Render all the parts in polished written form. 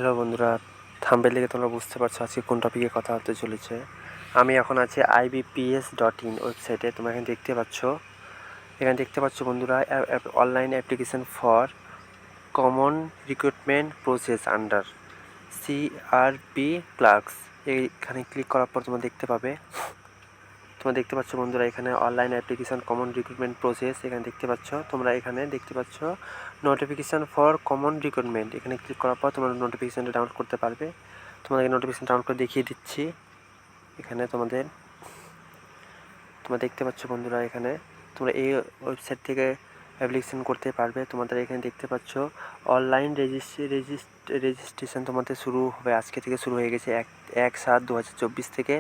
Hello বন্ধুরা, thumbnail দেখে তোমরা বুঝতে পারছো আজকে কোন টপিকে কথা হতে চলেছে। আমি এখন আছি IBPS.in ওয়েবসাইটে। তোমরা এখানে দেখতে পাচ্ছ বন্ধুরা, online application for common recruitment process under CRP clerks. এইখানে ক্লিক করার পর তোমরা দেখতে পাচ্ছ বন্ধুরা, এখানে online application common recruitment process এখানে দেখতে পাচ্ছ। তোমরা এখানে দেখতে পাচ্ছ নোটিফিকেশান ফর কমন রিক্রুটমেন্ট। এখানে ক্লিক করার পর তোমরা নোটিফিকেশানটা ডাউনলোড করতে পারবে। তোমাদেরকে নোটিফিকেশান ডাউনলোড করে দেখিয়ে দিচ্ছি। এখানে তোমরা দেখতে পাচ্ছ বন্ধুরা, এখানে তোমরা এই ওয়েবসাইট থেকে অ্যাপ্লিকেশান করতে পারবে। তোমাদের এখানে দেখতে পাচ্ছ অনলাইন রেজিস্ট্রেশন তোমাদের শুরু হবে, আজকে থেকে শুরু হয়ে গেছে 1/7/2024 থেকে।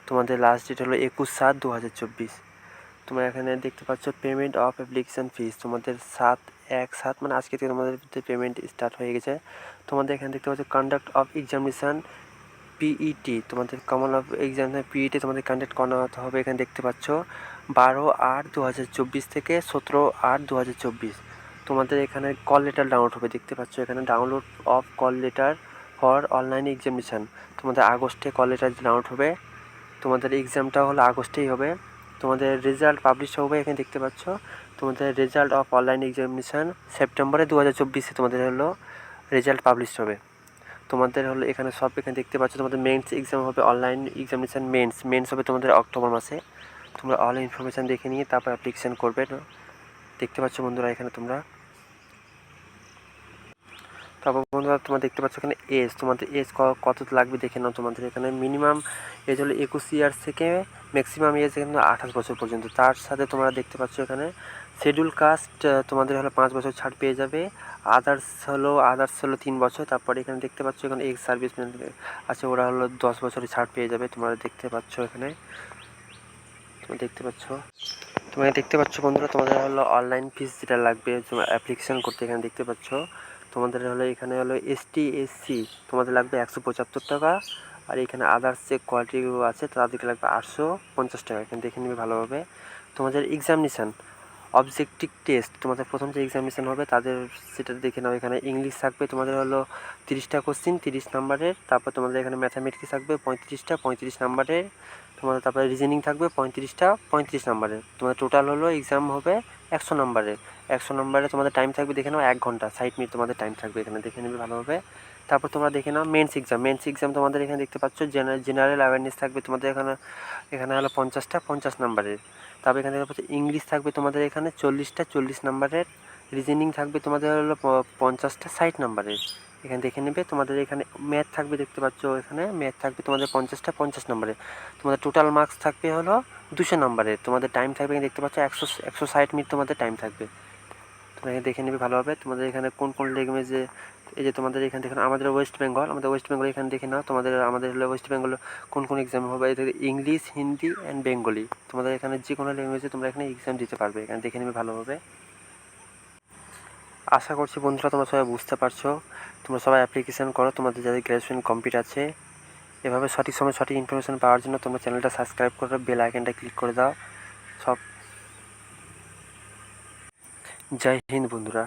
তোমাদের লাস্ট ডেট হলো 21/7/2024। তোমরা এখানে দেখতে পাচ্ছ পেমেন্ট অফ অ্যাপ্লিকেশান ফিস। তোমাদের 7/1/7 মানে আজকে থেকে তোমাদের পেমেন্ট স্টার্ট হয়ে গেছে। তোমাদের এখানে দেখতে পাচ্ছ কন্ডাক্ট অফ এক্সামিনেশান PET। তোমাদের কমন অফ এক্সামিনেশান PET তোমাদের কন্ডাক্ট করাতে হবে। এখানে দেখতে পাচ্ছ 12/8/2024 থেকে 17/8/2024। তোমাদের এখানে কল লেটার ডাউনলোড হবে, দেখতে পাচ্ছ এখানে download of call letter for online examination. তোমাদের আগস্টে কল লেটার ডাউনলোড হবে। তোমাদের এক্সামটা হলো আগস্টেই হবে। তোমাদের রেজাল্ট পাবলিশ হবে, এখানে দেখতে পাচ্ছ। তোমাদের রেজাল্ট অফ অনলাইন এক্সামিনেশান সেপ্টেম্বরে 2024 তোমাদের হলো রেজাল্ট পাবলিশ হবে। তোমাদের হলো এখানে সব এখানে দেখতে পাচ্ছ। তোমাদের মেন্স এক্সাম হবে, অনলাইন এক্সামিনেশান মেন্স হবে তোমাদের অক্টোবর মাসে। তোমরা অল ইনফরমেশান দেখে নিয়ে তারপর অ্যাপ্লিকেশান করবে। দেখতে পাচ্ছ বন্ধুরা এখানে তারপর বন্ধুরা তোমরা দেখতে পাচ্ছ এখানে এজ, তোমাদের এজ কত লাগবে দেখে নাও। তোমাদের এখানে মিনিমাম এজ হলো 21 ইয়ার্স থেকে ম্যাক্সিমাম এজ এখানে 28 বছর পর্যন্ত। তার সাথে তোমরা দেখতে পাচ্ছ এখানে শিডিউল কাস্ট তোমাদের হলো 5 বছর ছাড় পেয়ে যাবে। আদার্স হলো 3 বছর। তারপরে এখানে দেখতে পাচ্ছ এখানে এক্স সার্ভিসম্যান আছে, ওরা হলো 10 বছরের ছাড় পেয়ে যাবে। তোমরা দেখতে পাচ্ছ বন্ধুরা, তোমাদের হলো অনলাইন ফিস যেটা লাগবে অ্যাপ্লিকেশান করতে। এখানে দেখতে পাচ্ছ তোমাদের হলো এখানে হলো ST SC তোমাদের লাগবে 175 টাকা। আর এখানে আদার্স যে কোয়ালিটিগুলো আছে তাদেরকে লাগবে 850 টাকা। এখানে দেখে নেবে ভালোভাবে। তোমাদের এক্সামিনেশান অবজেক্টিভ টেস্ট তোমাদের প্রথম যে এক্সামিনেশান হবে তাদের সেটা দেখে নাও। এখানে ইংলিশ থাকবে তোমাদের হলো 30টা কোশ্চিন 30 নাম্বারের। তারপর তোমাদের এখানে ম্যাথামেটিক্স থাকবে 35টা 35 নাম্বারের। তোমাদের তারপরে রিজনিং থাকবে 35টা 35 নাম্বারের। তোমাদের টোটাল হলো এক্সাম হবে 100 নাম্বারের। 100 নাম্বারে তোমাদের টাইম থাকবে দেখে নাও 1 ঘন্টা 60 মিনিট তোমাদের টাইম থাকবে। এখানে দেখে নেবে ভালোভাবে। তারপর তোমরা দেখে নাও মেন্স এক্সাম তোমাদের এখানে দেখতে পাচ্ছ জেনারেল অ্যাওয়ারনেস থাকবে তোমাদের এখানে হলো 50টা 50 নাম্বারের। তারপর এখানে ইংলিশ থাকবে তোমাদের এখানে 40টা 40 নাম্বারের। রিজনিং থাকবে তোমাদের হলো 50টা 60 নাম্বারের। এখানে দেখে নেবে। তোমাদের এখানে ম্যাথ থাকবে, দেখতে পাচ্ছ এখানে ম্যাথ থাকবে তোমাদের 50টা 50 নাম্বারের। তোমাদের টোটাল মার্কস থাকবে হলো 200 নাম্বারের। তোমাদের টাইম থাকবে এখানে দেখতে পাচ্ছ 160 মিনিট তোমাদের টাইম থাকবে। তোমরা এখানে দেখে নেবে ভালোভাবে। তোমাদের এখানে কোন ল্যাঙ্গুয়েজে এই যে তোমাদের এখানে দেখে আমাদের ওয়েস্ট বেঙ্গল এখানে দেখে নাও। আমাদের হলো ওয়েস্ট বেঙ্গল কোন এক্সাম হবে, ইংলিশ হিন্দি অ্যান্ড বেঙ্গলি। তোমাদের এখানে যে কোনো ল্যাঙ্গুয়েজে তোমরা এখানে এক্সাম দিতে পারবে। এখানে দেখে নেবে ভালোভাবে। আশা করছি বন্ধুরা তোমরা সবাই বুঝতে পারছো। তোমরা সবাই অ্যাপ্লিকেশান করো, তোমাদের যাদের গ্র্যাজুয়েশন কমপ্লিট আছে। এভাবে সঠিক সময় সঠিক ইনফরমেশান পাওয়ার জন্য তোমরা চ্যানেলটা সাবস্ক্রাইব করে বেল আইকনটা ক্লিক করে দাও। জয় হিন্দ বন্ধুরা।